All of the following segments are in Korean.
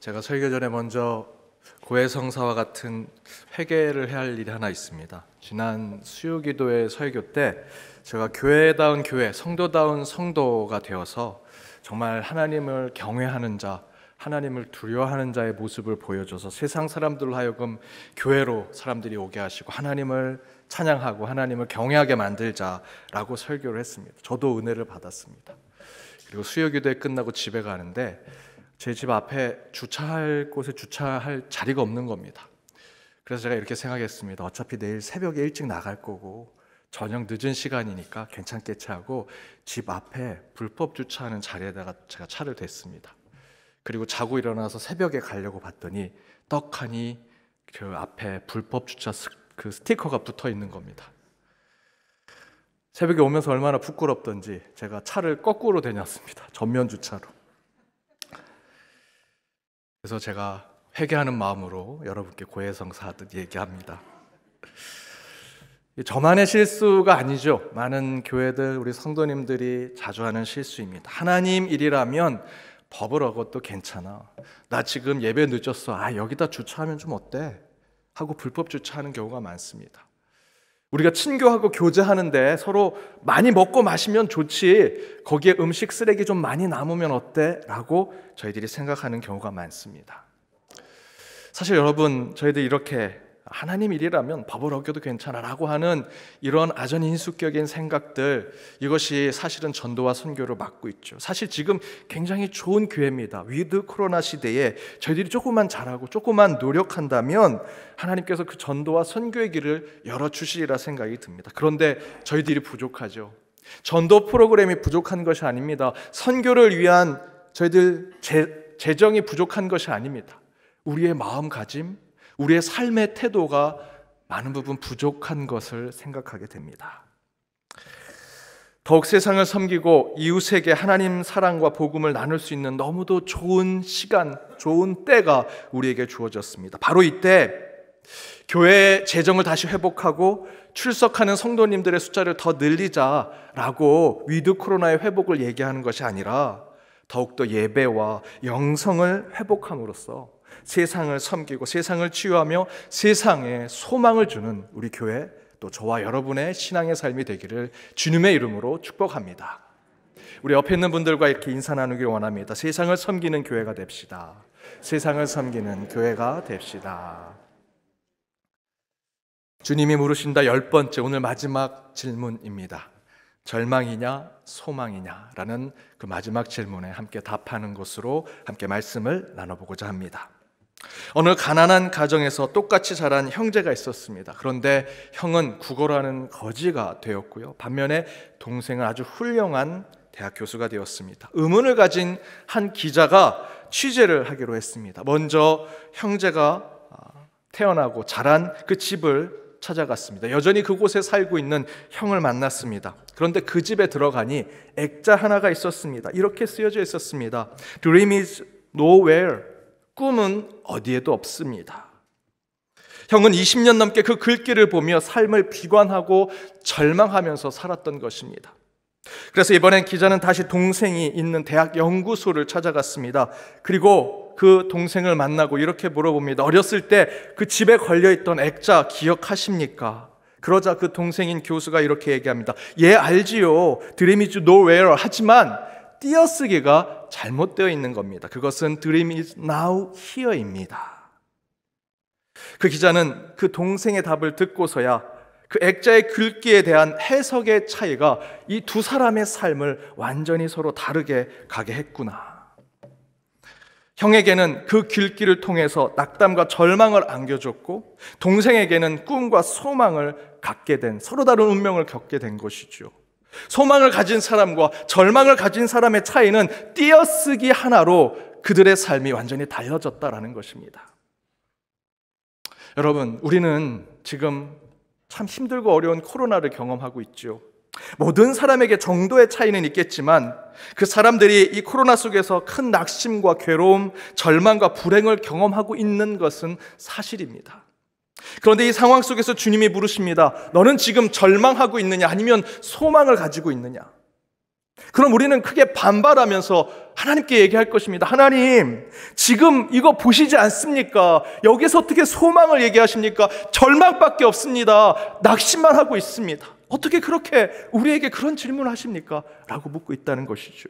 제가 설교 전에 먼저 고해성사와 같은 회개를 해야 할 일이 하나 있습니다. 지난 수요기도회 설교 때 제가 교회다운 교회, 성도다운 성도가 되어서 정말 하나님을 경외하는 자, 하나님을 두려워하는 자의 모습을 보여줘서 세상 사람들로 하여금 교회로 사람들이 오게 하시고 하나님을 찬양하고 하나님을 경외하게 만들자라고 설교를 했습니다. 저도 은혜를 받았습니다. 그리고 수요기도회 끝나고 집에 가는데 제 집 앞에 주차할 곳에 주차할 자리가 없는 겁니다. 그래서 제가 이렇게 생각했습니다. 어차피 내일 새벽에 일찍 나갈 거고 저녁 늦은 시간이니까 괜찮겠지 하고 집 앞에 불법 주차하는 자리에다가 제가 차를 댔습니다. 그리고 자고 일어나서 새벽에 가려고 봤더니 떡하니 그 앞에 불법 주차 그 스티커가 붙어 있는 겁니다. 새벽에 오면서 얼마나 부끄럽던지 제가 차를 거꾸로 대놨습니다. 전면 주차로. 그래서 제가 회개하는 마음으로 여러분께 고해성사하듯 얘기합니다. 저만의 실수가 아니죠. 많은 교회들, 우리 성도님들이 자주 하는 실수입니다. 하나님 일이라면 법을 어것도 괜찮아. 나 지금 예배 늦었어. 여기다 주차하면 좀 어때? 하고 불법 주차하는 경우가 많습니다. 우리가 친교하고 교제하는데 서로 많이 먹고 마시면 좋지, 거기에 음식 쓰레기 좀 많이 남으면 어때? 라고 저희들이 생각하는 경우가 많습니다. 사실 여러분, 저희들이 이렇게 하나님 일이라면 법을 어겨도 괜찮아 라고 하는 이런 아전인수격인 생각들, 이것이 사실은 전도와 선교를 막고 있죠. 사실 지금 굉장히 좋은 기회입니다. 위드 코로나 시대에 저희들이 조금만 잘하고 조금만 노력한다면 하나님께서 그 전도와 선교의 길을 열어주시리라 생각이 듭니다. 그런데 저희들이 부족하죠. 전도 프로그램이 부족한 것이 아닙니다. 선교를 위한 저희들 재정이 부족한 것이 아닙니다. 우리의 마음가짐, 우리의 삶의 태도가 많은 부분 부족한 것을 생각하게 됩니다. 더욱 세상을 섬기고 이웃에게 하나님 사랑과 복음을 나눌 수 있는 너무도 좋은 시간, 좋은 때가 우리에게 주어졌습니다. 바로 이때 교회의 재정을 다시 회복하고 출석하는 성도님들의 숫자를 더 늘리자라고 위드 코로나의 회복을 얘기하는 것이 아니라 더욱더 예배와 영성을 회복함으로써 세상을 섬기고 세상을 치유하며 세상에 소망을 주는 우리 교회, 또 저와 여러분의 신앙의 삶이 되기를 주님의 이름으로 축복합니다. 우리 옆에 있는 분들과 이렇게 인사 나누길 원합니다. 세상을 섬기는 교회가 됩시다. 세상을 섬기는 교회가 됩시다. 주님이 물으신다 10번째, 오늘 마지막 질문입니다. 절망이냐 소망이냐 라는 그 마지막 질문에 함께 답하는 것으로 함께 말씀을 나눠보고자 합니다. 어느 가난한 가정에서 똑같이 자란 형제가 있었습니다. 그런데 형은 국어라는 거지가 되었고요, 반면에 동생은 아주 훌륭한 대학 교수가 되었습니다. 의문을 가진 한 기자가 취재를 하기로 했습니다. 먼저 형제가 태어나고 자란 그 집을 찾아갔습니다. 여전히 그곳에 살고 있는 형을 만났습니다. 그런데 그 집에 들어가니 액자 하나가 있었습니다. 이렇게 쓰여져 있었습니다. Dream is nowhere. 꿈은 어디에도 없습니다. 형은 20년 넘게 그 글귀를 보며 삶을 비관하고 절망하면서 살았던 것입니다. 그래서 이번엔 기자는 다시 동생이 있는 대학 연구소를 찾아갔습니다. 그리고 그 동생을 만나고 이렇게 물어봅니다. 어렸을 때 그 집에 걸려있던 액자 기억하십니까? 그러자 그 동생인 교수가 이렇게 얘기합니다. 예, 알지요. Dream is nowhere. 하지만 띄어쓰기가 잘못되어 있는 겁니다. 그것은 Dream is now here입니다. 그 기자는 그 동생의 답을 듣고서야 그 액자의 글귀에 대한 해석의 차이가 이 두 사람의 삶을 완전히 서로 다르게 가게 했구나. 형에게는 그 글귀를 통해서 낙담과 절망을 안겨줬고, 동생에게는 꿈과 소망을 갖게 된, 서로 다른 운명을 겪게 된 것이죠. 소망을 가진 사람과 절망을 가진 사람의 차이는 띄어쓰기 하나로 그들의 삶이 완전히 달라졌다라는 것입니다. 여러분, 우리는 지금 참 힘들고 어려운 코로나를 경험하고 있죠. 모든 사람에게 정도의 차이는 있겠지만 그 사람들이 이 코로나 속에서 큰 낙심과 괴로움, 절망과 불행을 경험하고 있는 것은 사실입니다. 그런데 이 상황 속에서 주님이 물으십니다. 너는 지금 절망하고 있느냐? 아니면 소망을 가지고 있느냐? 그럼 우리는 크게 반발하면서 하나님께 얘기할 것입니다. 하나님, 지금 이거 보시지 않습니까? 여기서 어떻게 소망을 얘기하십니까? 절망밖에 없습니다. 낙심만 하고 있습니다. 어떻게 그렇게 우리에게 그런 질문을 하십니까? 라고 묻고 있다는 것이죠.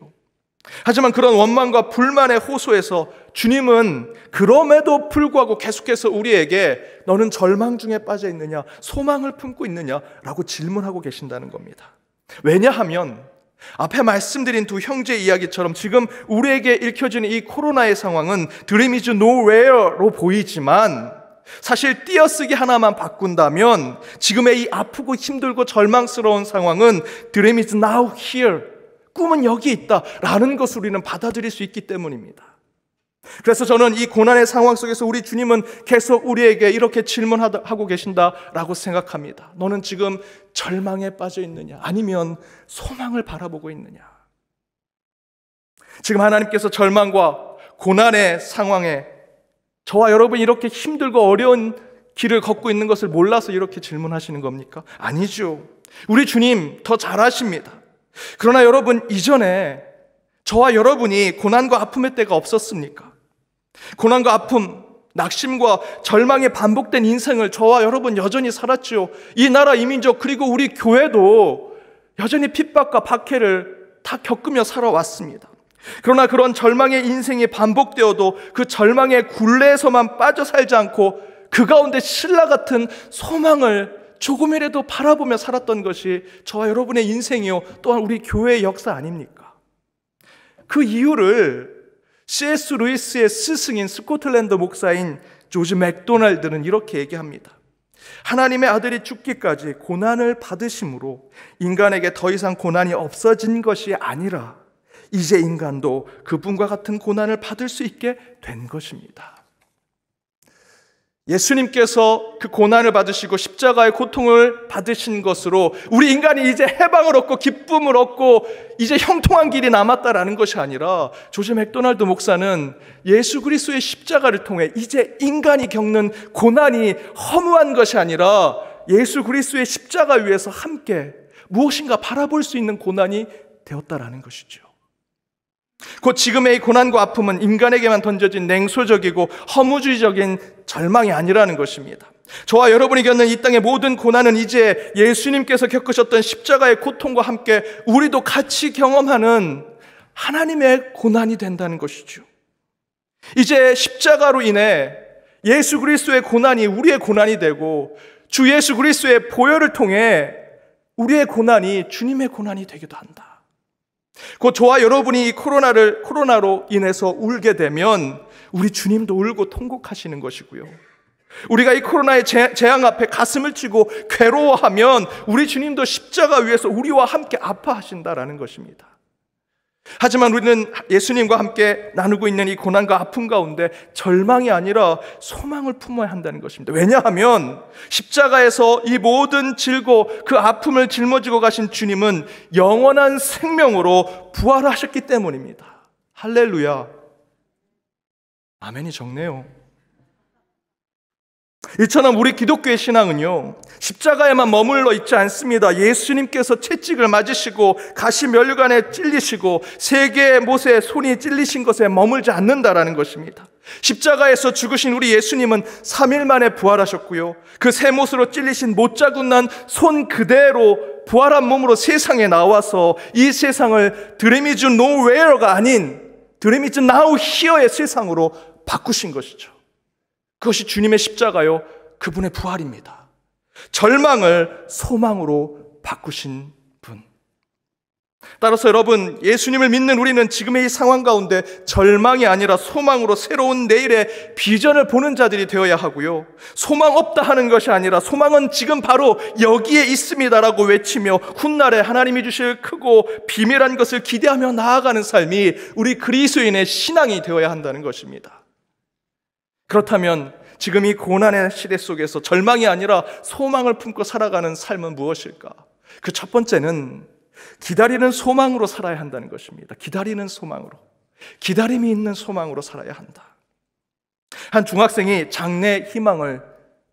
하지만 그런 원망과 불만의 호소에서 주님은 그럼에도 불구하고 계속해서 우리에게 너는 절망 중에 빠져 있느냐, 소망을 품고 있느냐 라고 질문하고 계신다는 겁니다. 왜냐하면 앞에 말씀드린 두 형제 이야기처럼 지금 우리에게 읽혀지는 이 코로나의 상황은 Dream is nowhere로 보이지만 사실 띄어쓰기 하나만 바꾼다면 지금의 이 아프고 힘들고 절망스러운 상황은 Dream is now here, 꿈은 여기 있다라는 것을 우리는 받아들일 수 있기 때문입니다. 그래서 저는 이 고난의 상황 속에서 우리 주님은 계속 우리에게 이렇게 질문하고 계신다라고 생각합니다. 너는 지금 절망에 빠져 있느냐? 아니면 소망을 바라보고 있느냐? 지금 하나님께서 절망과 고난의 상황에 저와 여러분이 이렇게 힘들고 어려운 길을 걷고 있는 것을 몰라서 이렇게 질문하시는 겁니까? 아니죠. 우리 주님 더 잘 아십니다. 그러나 여러분, 이전에 저와 여러분이 고난과 아픔의 때가 없었습니까? 고난과 아픔, 낙심과 절망에 반복된 인생을 저와 여러분 여전히 살았죠. 이 나라, 이 민족, 그리고 우리 교회도 여전히 핍박과 박해를 다 겪으며 살아왔습니다. 그러나 그런 절망의 인생이 반복되어도 그 절망의 굴레에서만 빠져 살지 않고 그 가운데 신라 같은 소망을 조금이라도 바라보며 살았던 것이 저와 여러분의 인생이요, 또한 우리 교회의 역사 아닙니까? 그 이유를 C.S. 루이스의 스승인 스코틀랜드 목사인 조지 맥도날드는 이렇게 얘기합니다. 하나님의 아들이 죽기까지 고난을 받으심으로 인간에게 더 이상 고난이 없어진 것이 아니라 이제 인간도 그분과 같은 고난을 받을 수 있게 된 것입니다. 예수님께서 그 고난을 받으시고 십자가의 고통을 받으신 것으로 우리 인간이 이제 해방을 얻고 기쁨을 얻고 이제 형통한 길이 남았다라는 것이 아니라, 조지 맥도날드 목사는 예수 그리스도의 십자가를 통해 이제 인간이 겪는 고난이 허무한 것이 아니라 예수 그리스도의 십자가 위에서 함께 무엇인가 바라볼 수 있는 고난이 되었다라는 것이죠. 곧 지금의 이 고난과 아픔은 인간에게만 던져진 냉소적이고 허무주의적인 절망이 아니라는 것입니다. 저와 여러분이 겪는 이 땅의 모든 고난은 이제 예수님께서 겪으셨던 십자가의 고통과 함께 우리도 같이 경험하는 하나님의 고난이 된다는 것이죠. 이제 십자가로 인해 예수 그리스도의 고난이 우리의 고난이 되고 주 예수 그리스도의 보혈을 통해 우리의 고난이 주님의 고난이 되기도 한다. 곧 저와 여러분이 이 코로나로 인해서 울게 되면 우리 주님도 울고 통곡하시는 것이고요. 우리가 이 코로나의 재앙 앞에 가슴을 치고 괴로워하면 우리 주님도 십자가 위에서 우리와 함께 아파하신다라는 것입니다. 하지만 우리는 예수님과 함께 나누고 있는 이 고난과 아픔 가운데 절망이 아니라 소망을 품어야 한다는 것입니다. 왜냐하면 십자가에서 이 모든 질고 그 아픔을 짊어지고 가신 주님은 영원한 생명으로 부활하셨기 때문입니다. 할렐루야. 아멘이 적네요. 이처럼 우리 기독교의 신앙은요, 십자가에만 머물러 있지 않습니다. 예수님께서 채찍을 맞으시고 가시면류관에 찔리시고 세 개의 못에 손이 찔리신 것에 머물지 않는다라는 것입니다. 십자가에서 죽으신 우리 예수님은 3일 만에 부활하셨고요, 그 세 못으로 찔리신 못자국난 손 그대로 부활한 몸으로 세상에 나와서 이 세상을 Dream is nowhere가 아닌 Dream is now here의 세상으로 바꾸신 것이죠. 그것이 주님의 십자가요, 그분의 부활입니다. 절망을 소망으로 바꾸신 분. 따라서 여러분, 예수님을 믿는 우리는 지금의 이 상황 가운데 절망이 아니라 소망으로 새로운 내일의 비전을 보는 자들이 되어야 하고요, 소망 없다 하는 것이 아니라 소망은 지금 바로 여기에 있습니다라고 외치며 훗날에 하나님이 주실 크고 비밀한 것을 기대하며 나아가는 삶이 우리 그리스도인의 신앙이 되어야 한다는 것입니다. 그렇다면 지금 이 고난의 시대 속에서 절망이 아니라 소망을 품고 살아가는 삶은 무엇일까? 그 첫 번째는 기다리는 소망으로 살아야 한다는 것입니다. 기다리는 소망으로, 기다림이 있는 소망으로 살아야 한다. 한 중학생이 장래 희망을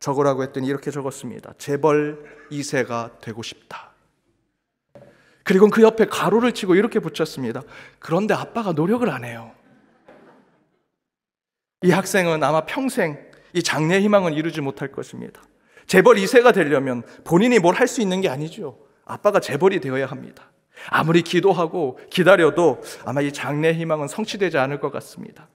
적으라고 했더니 이렇게 적었습니다. 재벌 2세가 되고 싶다. 그리고 그 옆에 가로를 치고 이렇게 붙였습니다. 그런데 아빠가 노력을 안 해요. 이 학생은 아마 평생 이 장래의 희망은 이루지 못할 것입니다. 재벌 2세가 되려면 본인이 뭘 할 수 있는 게 아니죠. 아빠가 재벌이 되어야 합니다. 아무리 기도하고 기다려도 아마 이 장래의 희망은 성취되지 않을 것 같습니다.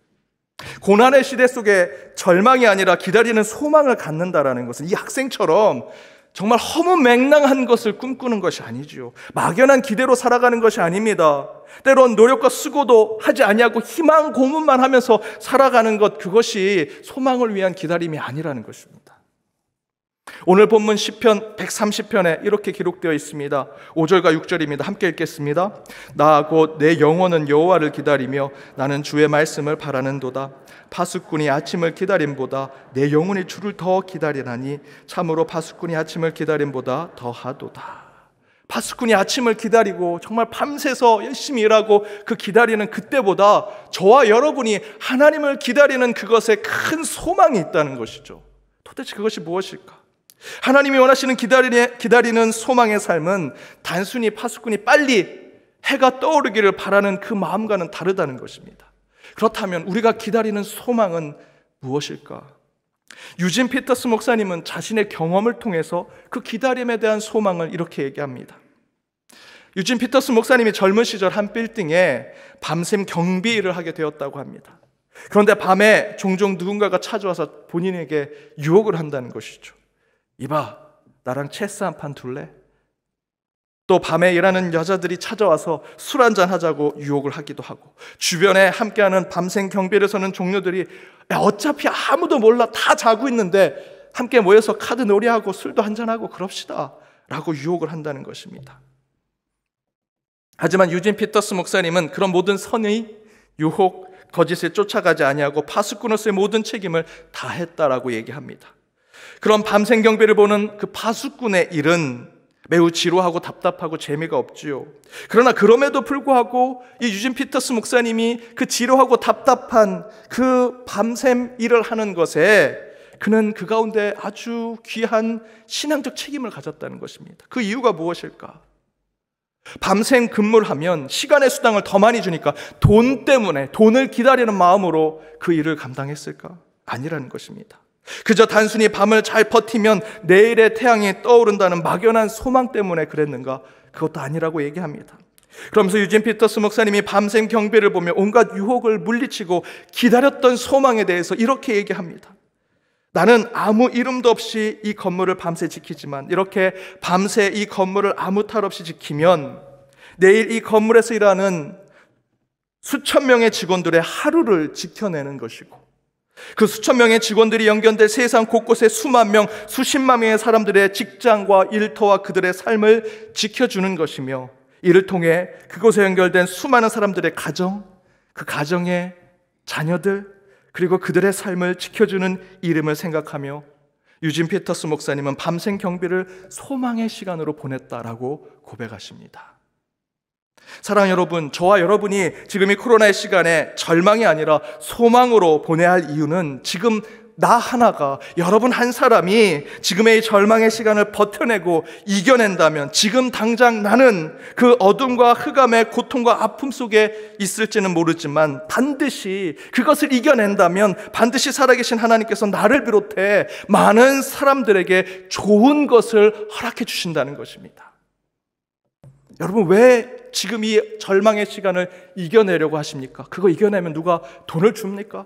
고난의 시대 속에 절망이 아니라 기다리는 소망을 갖는다라는 것은 이 학생처럼 정말 허무맹랑한 것을 꿈꾸는 것이 아니죠. 막연한 기대로 살아가는 것이 아닙니다. 때론 노력과 수고도 하지 아니하고 희망 고문만 하면서 살아가는 것, 그것이 소망을 위한 기다림이 아니라는 것입니다. 오늘 본문 시편 130편에 이렇게 기록되어 있습니다. 5절과 6절입니다. 함께 읽겠습니다. 나 곧 내 영혼은 여호와를 기다리며 나는 주의 말씀을 바라는도다. 파수꾼이 아침을 기다림보다 내 영혼이 주를 더 기다리나니 참으로 파수꾼이 아침을 기다림보다 더하도다. 파수꾼이 아침을 기다리고 정말 밤새서 열심히 일하고 그 기다리는 그때보다 저와 여러분이 하나님을 기다리는 그것에 큰 소망이 있다는 것이죠. 도대체 그것이 무엇일까? 하나님이 원하시는 기다리는 소망의 삶은 단순히 파수꾼이 빨리 해가 떠오르기를 바라는 그 마음과는 다르다는 것입니다. 그렇다면 우리가 기다리는 소망은 무엇일까? 유진 피터스 목사님은 자신의 경험을 통해서 그 기다림에 대한 소망을 이렇게 얘기합니다. 유진 피터스 목사님이 젊은 시절 한 빌딩에 밤샘 경비 일을 하게 되었다고 합니다. 그런데 밤에 종종 누군가가 찾아와서 본인에게 유혹을 한다는 것이죠. 이봐, 나랑 체스 한 판 둘래? 또 밤에 일하는 여자들이 찾아와서 술 한잔 하자고 유혹을 하기도 하고, 주변에 함께하는 밤샘 경비를 서는 종료들이 어차피 아무도 몰라, 다 자고 있는데 함께 모여서 카드 놀이하고 술도 한잔하고 그럽시다 라고 유혹을 한다는 것입니다. 하지만 유진 피터스 목사님은 그런 모든 선의, 유혹, 거짓에 쫓아가지 아니하고 파수꾼으로서의 모든 책임을 다했다라고 얘기합니다. 그런 밤샘 경비를 보는 그 파수꾼의 일은 매우 지루하고 답답하고 재미가 없지요. 그러나 그럼에도 불구하고 이 유진 피터스 목사님이 그 지루하고 답답한 그 밤샘 일을 하는 것에 그는 그 가운데 아주 귀한 신앙적 책임을 가졌다는 것입니다. 그 이유가 무엇일까? 밤샘 근무를 하면 시간의 수당을 더 많이 주니까 돈 때문에, 돈을 기다리는 마음으로 그 일을 감당했을까? 아니라는 것입니다. 그저 단순히 밤을 잘 버티면 내일의 태양이 떠오른다는 막연한 소망 때문에 그랬는가? 그것도 아니라고 얘기합니다. 그러면서 유진 피터스 목사님이 밤샘 경비를 보며 온갖 유혹을 물리치고 기다렸던 소망에 대해서 이렇게 얘기합니다. 나는 아무 이름도 없이 이 건물을 밤새 지키지만 이렇게 밤새 이 건물을 아무 탈 없이 지키면 내일 이 건물에서 일하는 수천 명의 직원들의 하루를 지켜내는 것이고, 그 수천 명의 직원들이 연결된 세상 곳곳에 수만 명, 수십만 명의 사람들의 직장과 일터와 그들의 삶을 지켜주는 것이며, 이를 통해 그곳에 연결된 수많은 사람들의 가정, 그 가정의 자녀들, 그리고 그들의 삶을 지켜주는 이름을 생각하며 유진 피터스 목사님은 밤샘 경비를 소망의 시간으로 보냈다라고 고백하십니다. 사랑하는 여러분, 저와 여러분이 지금 이 코로나의 시간에 절망이 아니라 소망으로 보내야 할 이유는 지금 나 하나가, 여러분 한 사람이 지금의 이 절망의 시간을 버텨내고 이겨낸다면 지금 당장 나는 그 어둠과 흑암의 고통과 아픔 속에 있을지는 모르지만 반드시 그것을 이겨낸다면 반드시 살아계신 하나님께서 나를 비롯해 많은 사람들에게 좋은 것을 허락해 주신다는 것입니다. 여러분, 왜 지금 이 절망의 시간을 이겨내려고 하십니까? 그거 이겨내면 누가 돈을 줍니까?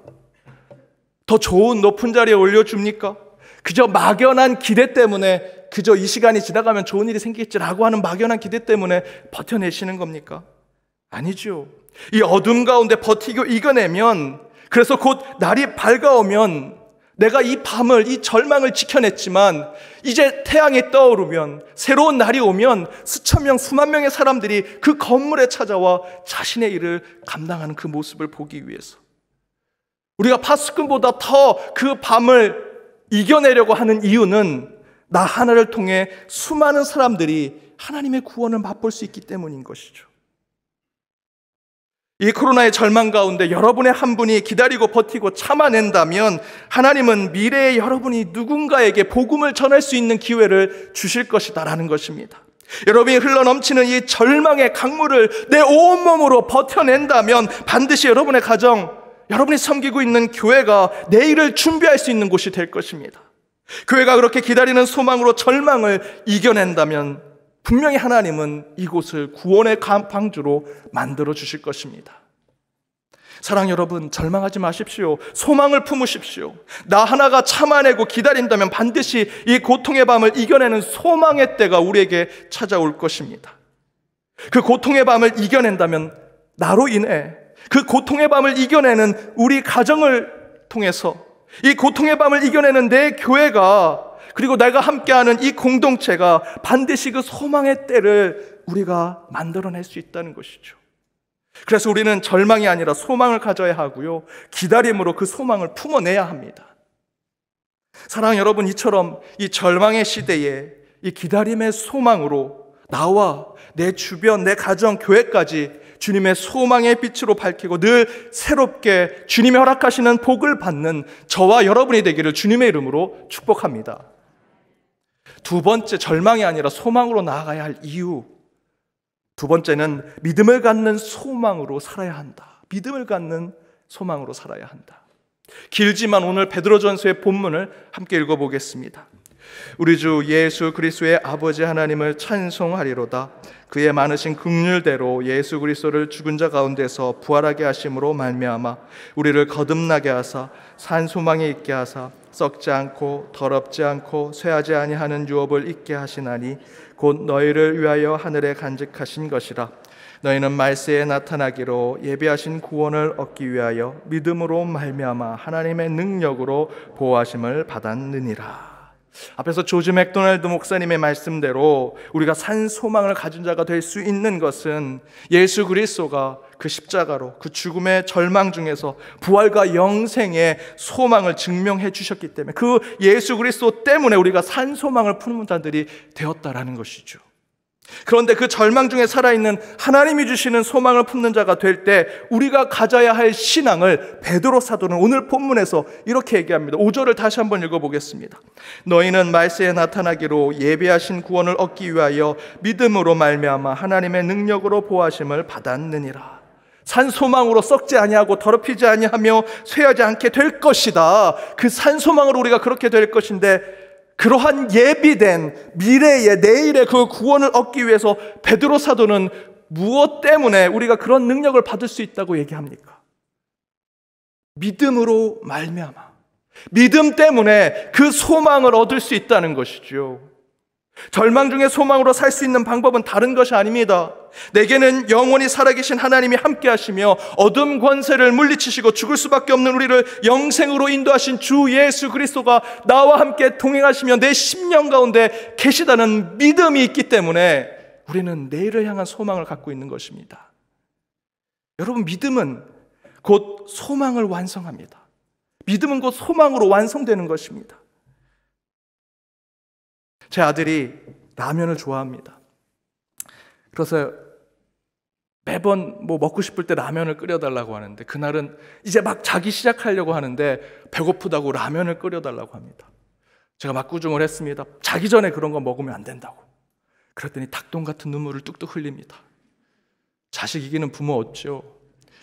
더 좋은 높은 자리에 올려줍니까? 그저 막연한 기대 때문에, 그저 이 시간이 지나가면 좋은 일이 생기겠지라고 하는 막연한 기대 때문에 버텨내시는 겁니까? 아니죠. 이 어둠 가운데 버티고 이겨내면, 그래서 곧 날이 밝아오면 내가 이 밤을, 이 절망을 지켜냈지만 이제 태양이 떠오르면, 새로운 날이 오면 수천 명, 수만 명의 사람들이 그 건물에 찾아와 자신의 일을 감당하는 그 모습을 보기 위해서 우리가 파수꾼보다 더 그 밤을 이겨내려고 하는 이유는 나 하나를 통해 수많은 사람들이 하나님의 구원을 맛볼 수 있기 때문인 것이죠. 이 코로나의 절망 가운데 여러분의 한 분이 기다리고 버티고 참아낸다면 하나님은 미래의 여러분이 누군가에게 복음을 전할 수 있는 기회를 주실 것이다라는 것입니다. 여러분이 흘러넘치는 이 절망의 강물을 내 온몸으로 버텨낸다면 반드시 여러분의 가정, 여러분이 섬기고 있는 교회가 내일을 준비할 수 있는 곳이 될 것입니다. 교회가 그렇게 기다리는 소망으로 절망을 이겨낸다면 분명히 하나님은 이곳을 구원의 방주로 만들어 주실 것입니다. 사랑 여러분, 절망하지 마십시오. 소망을 품으십시오. 나 하나가 참아내고 기다린다면 반드시 이 고통의 밤을 이겨내는 소망의 때가 우리에게 찾아올 것입니다. 그 고통의 밤을 이겨낸다면 나로 인해 그 고통의 밤을 이겨내는 우리 가정을 통해서 이 고통의 밤을 이겨내는 내 교회가, 그리고 내가 함께하는 이 공동체가 반드시 그 소망의 때를 우리가 만들어낼 수 있다는 것이죠. 그래서 우리는 절망이 아니라 소망을 가져야 하고요, 기다림으로 그 소망을 품어내야 합니다. 사랑하는 여러분, 이처럼 이 절망의 시대에 이 기다림의 소망으로 나와 내 주변, 내 가정, 교회까지 주님의 소망의 빛으로 밝히고 늘 새롭게 주님이 허락하시는 복을 받는 저와 여러분이 되기를 주님의 이름으로 축복합니다. 두 번째, 절망이 아니라 소망으로 나아가야 할 이유. 두 번째는 믿음을 갖는 소망으로 살아야 한다. 믿음을 갖는 소망으로 살아야 한다. 길지만 오늘 베드로전서의 본문을 함께 읽어보겠습니다. 우리 주 예수 그리스도의 아버지 하나님을 찬송하리로다. 그의 많으신 긍휼대로 예수 그리스도를 죽은 자 가운데서 부활하게 하심으로 말미암아 우리를 거듭나게 하사 산 소망에 있게 하사 썩지 않고 더럽지 않고 쇠하지 아니하는 유업을 있게 하시나니 곧 너희를 위하여 하늘에 간직하신 것이라. 너희는 말세에 나타나기로 예비하신 구원을 얻기 위하여 믿음으로 말미암아 하나님의 능력으로 보호하심을 받았느니라. 앞에서 조지 맥도날드 목사님의 말씀대로 우리가 산 소망을 가진 자가 될 수 있는 것은 예수 그리스도가 그 십자가로 그 죽음의 절망 중에서 부활과 영생의 소망을 증명해 주셨기 때문에, 그 예수 그리스도 때문에 우리가 산 소망을 품는 자들이 되었다라는 것이죠. 그런데 그 절망 중에 살아있는 하나님이 주시는 소망을 품는 자가 될 때 우리가 가져야 할 신앙을 베드로 사도는 오늘 본문에서 이렇게 얘기합니다. 5절을 다시 한번 읽어보겠습니다. 너희는 말세에 나타나기로 예비하신 구원을 얻기 위하여 믿음으로 말미암아 하나님의 능력으로 보호하심을 받았느니라. 산 소망으로 썩지 아니하고 더럽히지 아니하며 쇠하지 않게 될 것이다. 그 산 소망으로 우리가 그렇게 될 것인데, 그러한 예비된 미래의 내일의 그 구원을 얻기 위해서 베드로 사도는 무엇 때문에 우리가 그런 능력을 받을 수 있다고 얘기합니까? 믿음으로 말미암아, 믿음 때문에 그 소망을 얻을 수 있다는 것이죠. 절망 중에 소망으로 살 수 있는 방법은 다른 것이 아닙니다. 내게는 영원히 살아계신 하나님이 함께 하시며 어둠 권세를 물리치시고 죽을 수밖에 없는 우리를 영생으로 인도하신 주 예수 그리스도가 나와 함께 동행하시며 내 심령 가운데 계시다는 믿음이 있기 때문에 우리는 내일을 향한 소망을 갖고 있는 것입니다. 여러분, 믿음은 곧 소망을 완성합니다. 믿음은 곧 소망으로 완성되는 것입니다. 제 아들이 라면을 좋아합니다. 그래서 매번 먹고 싶을 때 라면을 끓여달라고 하는데, 그날은 이제 막 자기 시작하려고 하는데 배고프다고 라면을 끓여달라고 합니다. 제가 막 꾸중을 했습니다. 자기 전에 그런 거 먹으면 안 된다고. 그랬더니 닭똥 같은 눈물을 뚝뚝 흘립니다. 자식 이기는 부모 없죠.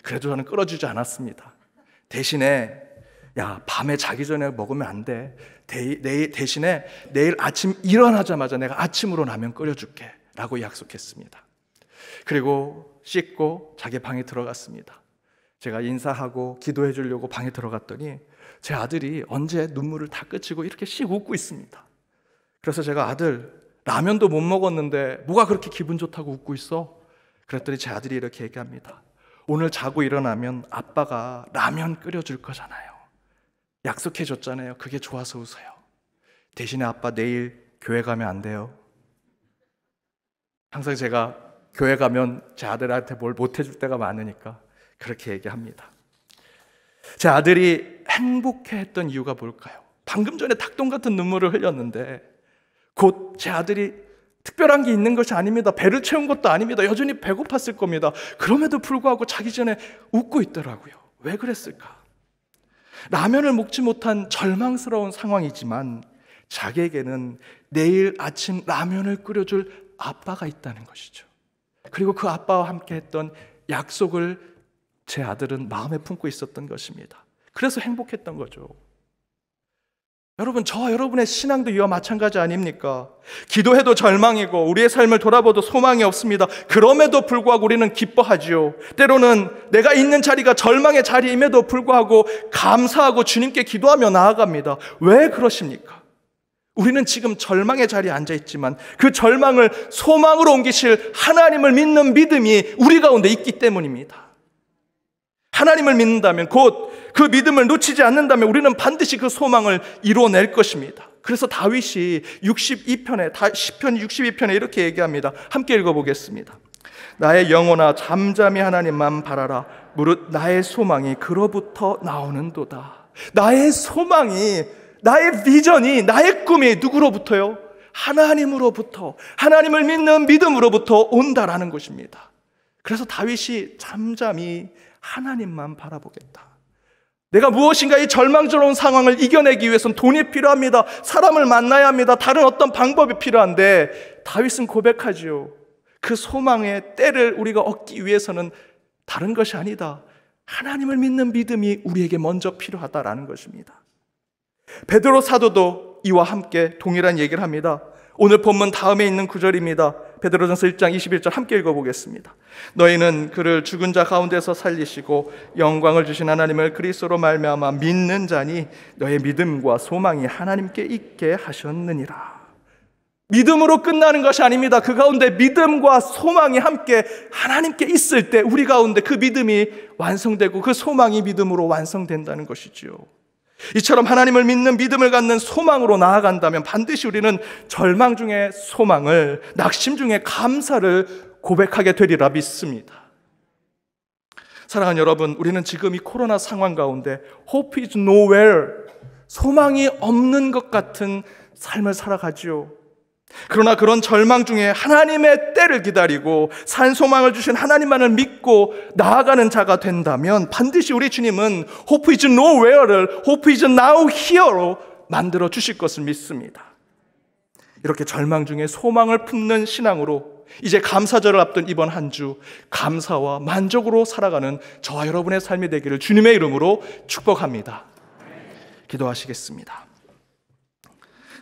그래도 저는 끌어주지 않았습니다. 대신에 야, 밤에 자기 전에 먹으면 안 돼. 대신에 내일 아침 일어나자마자 내가 아침으로 라면 끓여줄게 라고 약속했습니다. 그리고 씻고 자기 방에 들어갔습니다. 제가 인사하고 기도해 주려고 방에 들어갔더니 제 아들이 언제 눈물을 다 그치고 이렇게 씩 웃고 있습니다. 그래서 제가 아들, 라면도 못 먹었는데 뭐가 그렇게 기분 좋다고 웃고 있어? 그랬더니 제 아들이 이렇게 얘기합니다. 오늘 자고 일어나면 아빠가 라면 끓여줄 거잖아요. 약속해 줬잖아요. 그게 좋아서 웃어요. 대신에 아빠 내일 교회 가면 안 돼요. 항상 제가 교회 가면 제 아들한테 뭘 못 해줄 때가 많으니까 그렇게 얘기합니다. 제 아들이 행복해했던 이유가 뭘까요? 방금 전에 닭똥 같은 눈물을 흘렸는데 곧 제 아들이 특별한 게 있는 것이 아닙니다. 배를 채운 것도 아닙니다. 여전히 배고팠을 겁니다. 그럼에도 불구하고 자기 전에 웃고 있더라고요. 왜 그랬을까? 라면을 먹지 못한 절망스러운 상황이지만 자기에게는 내일 아침 라면을 끓여줄 아빠가 있다는 것이죠. 그리고 그 아빠와 함께 했던 약속을 제 아들은 마음에 품고 있었던 것입니다. 그래서 행복했던 거죠. 여러분, 저와 여러분의 신앙도 이와 마찬가지 아닙니까? 기도해도 절망이고 우리의 삶을 돌아봐도 소망이 없습니다. 그럼에도 불구하고 우리는 기뻐하지요. 때로는 내가 있는 자리가 절망의 자리임에도 불구하고 감사하고 주님께 기도하며 나아갑니다. 왜 그러십니까? 우리는 지금 절망의 자리에 앉아있지만 그 절망을 소망으로 옮기실 하나님을 믿는 믿음이 우리 가운데 있기 때문입니다. 하나님을 믿는다면, 곧 그 믿음을 놓치지 않는다면 우리는 반드시 그 소망을 이루어낼 것입니다. 그래서 다윗이 62편에, 시편 62편에 이렇게 얘기합니다. 함께 읽어보겠습니다. 나의 영혼아 잠잠히 하나님만 바라라. 무릇 나의 소망이 그로부터 나오는도다. 나의 소망이, 나의 비전이, 나의 꿈이 누구로부터요? 하나님으로부터, 하나님을 믿는 믿음으로부터 온다라는 것입니다. 그래서 다윗이 잠잠히 하나님만 바라보겠다. 내가 무엇인가 이 절망스러운 상황을 이겨내기 위해서는 돈이 필요합니다. 사람을 만나야 합니다. 다른 어떤 방법이 필요한데 다윗은 고백하지요. 그 소망의 때를 우리가 얻기 위해서는 다른 것이 아니다. 하나님을 믿는 믿음이 우리에게 먼저 필요하다라는 것입니다. 베드로 사도도 이와 함께 동일한 얘기를 합니다. 오늘 본문 다음에 있는 구절입니다. 베드로전서 1장 21절 함께 읽어보겠습니다. 너희는 그를 죽은 자 가운데서 살리시고 영광을 주신 하나님을 그리스도로 말미암아 믿는 자니 너의 믿음과 소망이 하나님께 있게 하셨느니라. 믿음으로 끝나는 것이 아닙니다. 그 가운데 믿음과 소망이 함께 하나님께 있을 때 우리 가운데 그 믿음이 완성되고 그 소망이 믿음으로 완성된다는 것이지요. 이처럼 하나님을 믿는 믿음을 갖는 소망으로 나아간다면 반드시 우리는 절망 중에 소망을, 낙심 중에 감사를 고백하게 되리라 믿습니다. 사랑하는 여러분, 우리는 지금 이 코로나 상황 가운데 hope is nowhere, 소망이 없는 것 같은 삶을 살아가지요. 그러나 그런 절망 중에 하나님의 때를 기다리고 산 소망을 주신 하나님만을 믿고 나아가는 자가 된다면 반드시 우리 주님은 hope is nowhere를 hope is now here로 만들어 주실 것을 믿습니다. 이렇게 절망 중에 소망을 품는 신앙으로 이제 감사절을 앞둔 이번 한 주 감사와 만족으로 살아가는 저와 여러분의 삶이 되기를 주님의 이름으로 축복합니다. 기도하시겠습니다.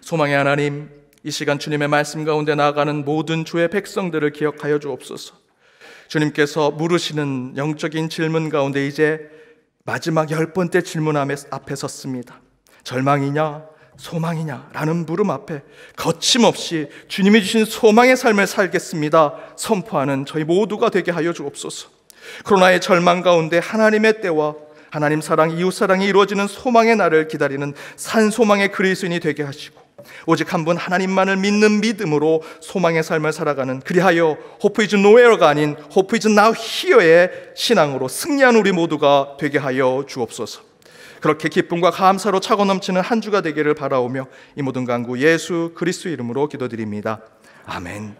소망의 하나님, 이 시간 주님의 말씀 가운데 나아가는 모든 주의 백성들을 기억하여 주옵소서. 주님께서 물으시는 영적인 질문 가운데 이제 마지막 10번째 질문 앞에 섰습니다. 절망이냐 소망이냐 라는 물음 앞에 거침없이 주님이 주신 소망의 삶을 살겠습니다 선포하는 저희 모두가 되게 하여 주옵소서. 코로나의 절망 가운데 하나님의 때와 하나님 사랑, 이웃 사랑이 이루어지는 소망의 날을 기다리는 산소망의 그리스도인이 되게 하시고 오직 한 분 하나님만을 믿는 믿음으로 소망의 삶을 살아가는, 그리하여 hope is nowhere가 아닌 hope is now here의 신앙으로 승리한 우리 모두가 되게 하여 주옵소서. 그렇게 기쁨과 감사로 차고 넘치는 한 주가 되기를 바라오며 이 모든 간구 예수 그리스도 이름으로 기도드립니다. 아멘.